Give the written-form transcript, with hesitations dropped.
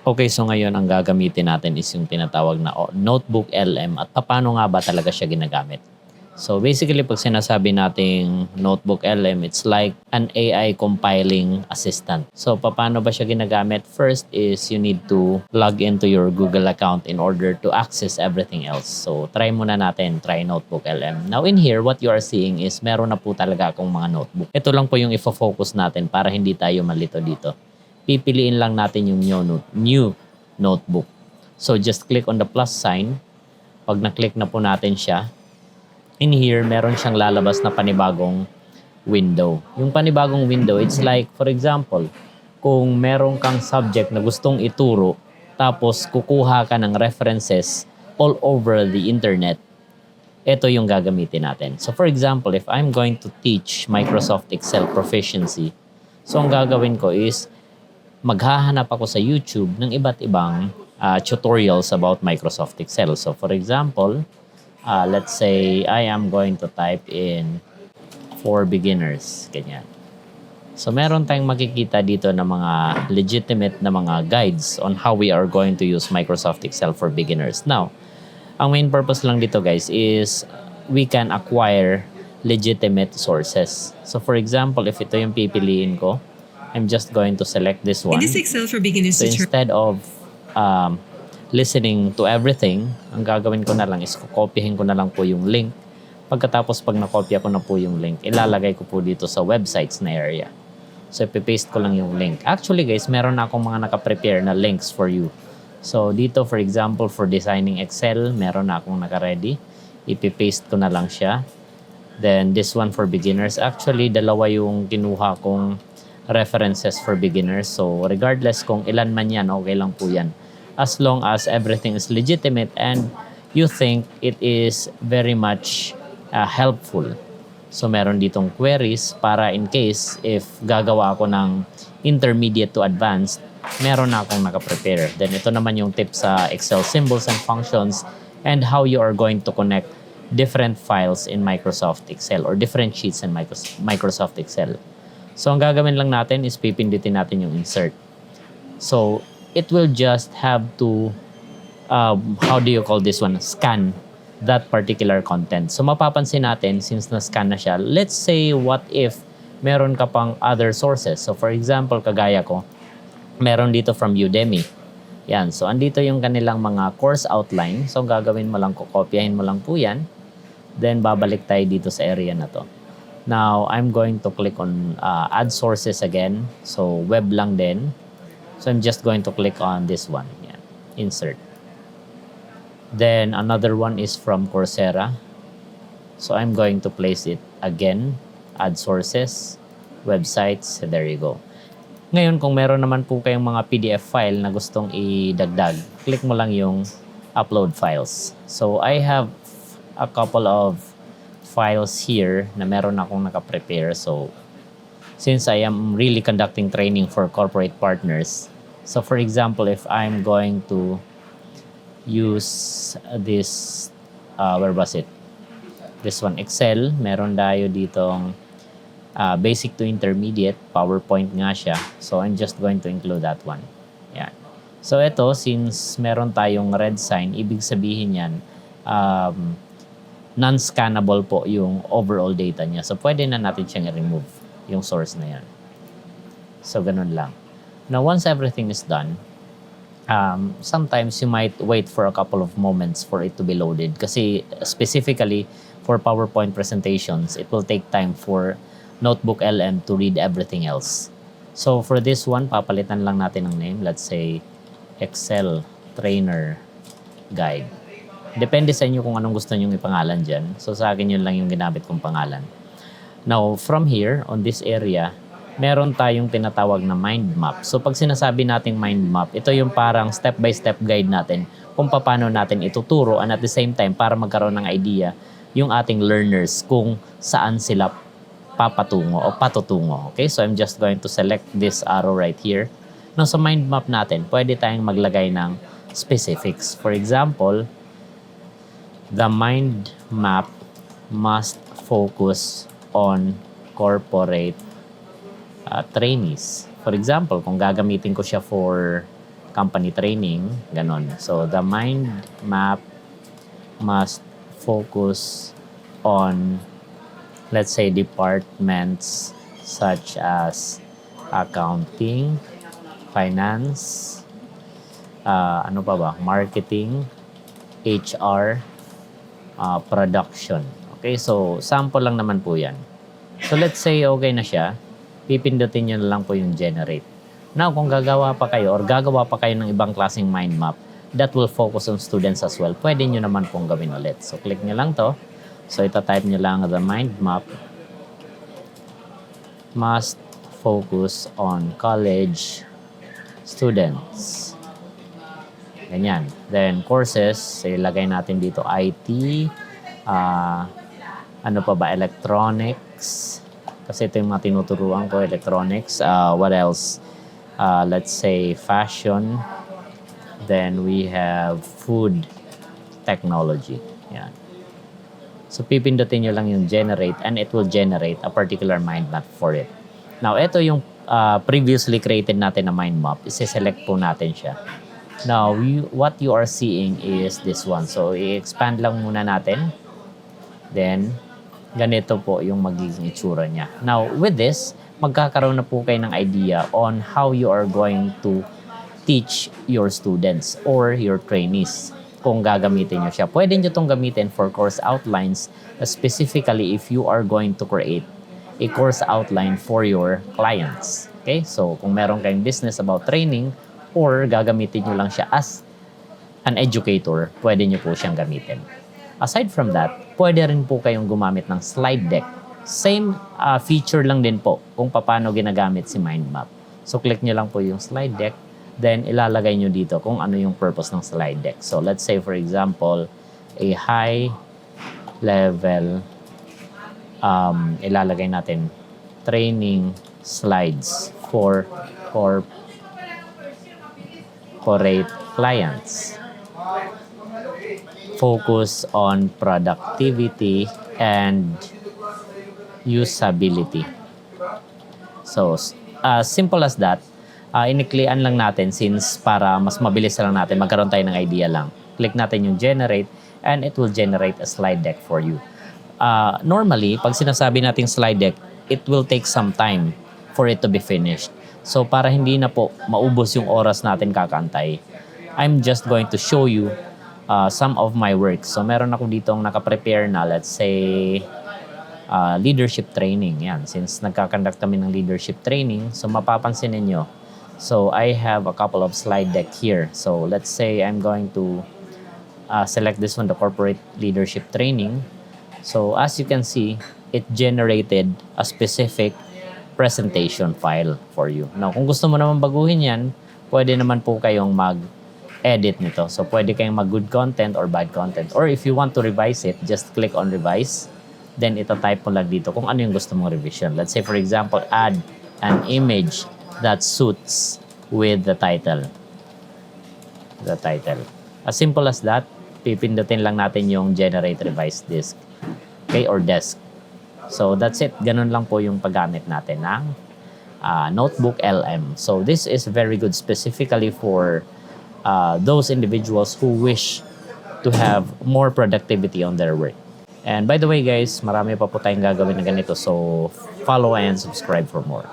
Okay, so ngayon ang gagamitin natin is yung tinatawag na NoteBookLM at paano nga ba talaga siya ginagamit. So basically, pag sinasabi nating NoteBookLM, it's like an AI compiling assistant. So paano ba siya ginagamit? First is you need to log into your Google account in order to access everything else. So try muna natin, try NoteBookLM. Now in here, what you are seeing is meron na po talaga akong mga notebook. Ito lang po yung ifo-focus natin para hindi tayo malito dito. Pipiliin lang natin yung new notebook. So just click on the plus sign. Pag na-click na po natin siya, in here, meron siyang lalabas na panibagong window. Yung panibagong window, it's like, for example, kung meron kang subject na gustong ituro, tapos kukuha ka ng references all over the internet, ito yung gagamitin natin. So for example, if I'm going to teach Microsoft Excel proficiency, so ang gagawin ko is, maghahanap ako sa YouTube ng iba't ibang tutorials about Microsoft Excel. So for example, let's say I am going to type in for beginners. Ganyan. So meron tayong makikita dito na mga legitimate na mga guides on how we are going to use Microsoft Excel for beginners. Now, ang main purpose lang dito guys is we can acquire legitimate sources. So for example, if ito yung pipiliin ko, I'm just going to select this one. In this Excel for beginners So instead of listening to everything, ang gagawin ko na lang is kopyahin ko na lang po yung link. Pagkatapos pag nakopya ko na po yung link, ilalagay ko po dito sa websites na area. So ipipaste ko lang yung link. Actually guys, meron na akong mga nakaprepare na links for you. So dito for example, for designing Excel, meron na akong naka-ready. Ipipaste ko na lang siya. Then this one for beginners. Actually, dalawa yung kinuha kong references for beginners. So regardless kung ilan man yan, okay lang po yan. As long as everything is legitimate and you think it is very much helpful. So meron ditong queries para in case if gagawa ako ng intermediate to advanced, meron na akong nakaprepare. Then ito naman yung tip sa Excel symbols and functions and how you are going to connect different files in Microsoft Excel or different sheets in Microsoft Excel. So, ang gagawin lang natin is pipindutin natin yung insert. So, it will just have to, how do you call this one? Scan that particular content. So, mapapansin natin, since na-scan na siya, let's say, what if meron ka pang other sources? So, for example, kagaya ko, meron dito from Udemy. Yan. So, andito yung kanilang mga course outline. So, ang gagawin mo lang, kokopyahin mo lang po yan. Then, babalik tayo dito sa area na to. Now, I'm going to click on add sources again. So, web lang din. So, I'm just going to click on this one. Yan. Insert. Then, another one is from Coursera. So, I'm going to place it again. Add sources, websites. There you go. Ngayon, kung meron naman po kayong mga PDF file na gustong idagdag, click mo lang yung upload files. So, I have a couple of files here na meron akong nakaprepare. So, since I am really conducting training for corporate partners, so for example, if I'm going to use this, where was it? This one, Excel. Meron tayo ditong basic to intermediate, PowerPoint nga siya. So, I'm just going to include that one. Yan. So, ito, since meron tayong red sign, ibig sabihin yan, non-scannable po yung overall data niya. So, pwede na natin siyang i-remove yung source na yan. So, ganun lang. Now, once everything is done, sometimes you might wait for a couple of moments for it to be loaded. Kasi specifically for PowerPoint presentations, it will take time for NoteBookLM to read everything else. So, for this one, papalitan lang natin ng name. Let's say, Excel Trainer Guide. Depende sa inyo kung anong gusto nyong ipangalan dyan. So, sa akin yun lang yung ginamit kong pangalan. Now, from here, on this area, meron tayong tinatawag na mind map. So, pag sinasabi nating mind map, ito yung parang step-by-step guide natin kung paano natin ituturo and at the same time, para magkaroon ng idea yung ating learners kung saan sila papatungo o patutungo. Okay? So, I'm just going to select this arrow right here. Now, sa mind map natin, pwede tayong maglagay ng specifics. For example, the mind map must focus on corporate trainees. For example, kung gagamitin ko siya for company training, ganon. So, the mind map must focus on, let's say, departments such as accounting, finance, ano pa ba? Marketing, HR, production. Okay, so sample lang naman po yan. So let's say okay na siya, pipindutin nyo na lang po yung generate. Now, kung gagawa pa kayo or gagawa pa kayo ng ibang klaseng mind map, that will focus on students as well. Pwede nyo naman pong gawin ulit. So click nyo lang to. So ita-type nyo lang the mind map must focus on college students. Ganyan. Then, courses, ilagay natin dito IT, ano pa ba, electronics, kasi ito yung mga tinuturuan ko, electronics. What else? Let's say fashion. Then, we have food technology. Yan. So, pipindutin nyo lang yung generate and it will generate a particular mind map for it. Now, ito yung previously created natin na mind map. Isi-select po natin siya. Now, what you are seeing is this one. So, i-expand lang muna natin. Then, ganito po yung magiging itsura niya. Now, with this, magkakaroon na po kayo ng idea on how you are going to teach your students or your trainees kung gagamitin nyo siya. Pwede nyo itong gamitin for course outlines, specifically if you are going to create a course outline for your clients. Okay? So, kung meron kayong business about training or gagamitin nyo lang siya as an educator, pwede nyo po siyang gamitin. Aside from that, pwede rin po kayong gumamit ng slide deck. Same feature lang din po kung paano ginagamit si mind map. So, click nyo lang po yung slide deck. Then, ilalagay nyo dito kung ano yung purpose ng slide deck. So, let's say, for example, a high level, ilalagay natin, training slides for corporate clients. Focus on productivity and usability. So, simple as that. Iniklian lang natin since para mas mabilis lang natin, magkaroon tayo ng idea lang. Click natin yung generate and it will generate a slide deck for you. Normally, pag sinasabi natin slide deck, it will take some time for it to be finished. So, para hindi na po maubos yung oras natin kakantay, I'm just going to show you some of my work. So, meron ako ditong nakaprepare na, let's say, leadership training. Yan, since nagkakandak kami ng leadership training, so mapapansin ninyo. So, I have a couple of slide deck here. So, let's say I'm going to select this one, the corporate leadership training. So, as you can see, it generated a specific presentation file for you. Now, kung gusto mo naman baguhin yan, pwede naman po kayong mag-edit nito. So, pwede kayong mag-good content or bad content. Or if you want to revise it, just click on revise. Then, ito-type mo lang dito kung ano yung gusto mong revision. Let's say, for example, add an image that suits with the title. As simple as that, pipindutin lang natin yung generate revise disk. Okay, or desk. So, that's it. Ganun lang po yung paggamit natin ng NoteBookLM. So, this is very good specifically for those individuals who wish to have more productivity on their work. And by the way guys, marami pa po tayong gagawin na ganito. So, follow and subscribe for more.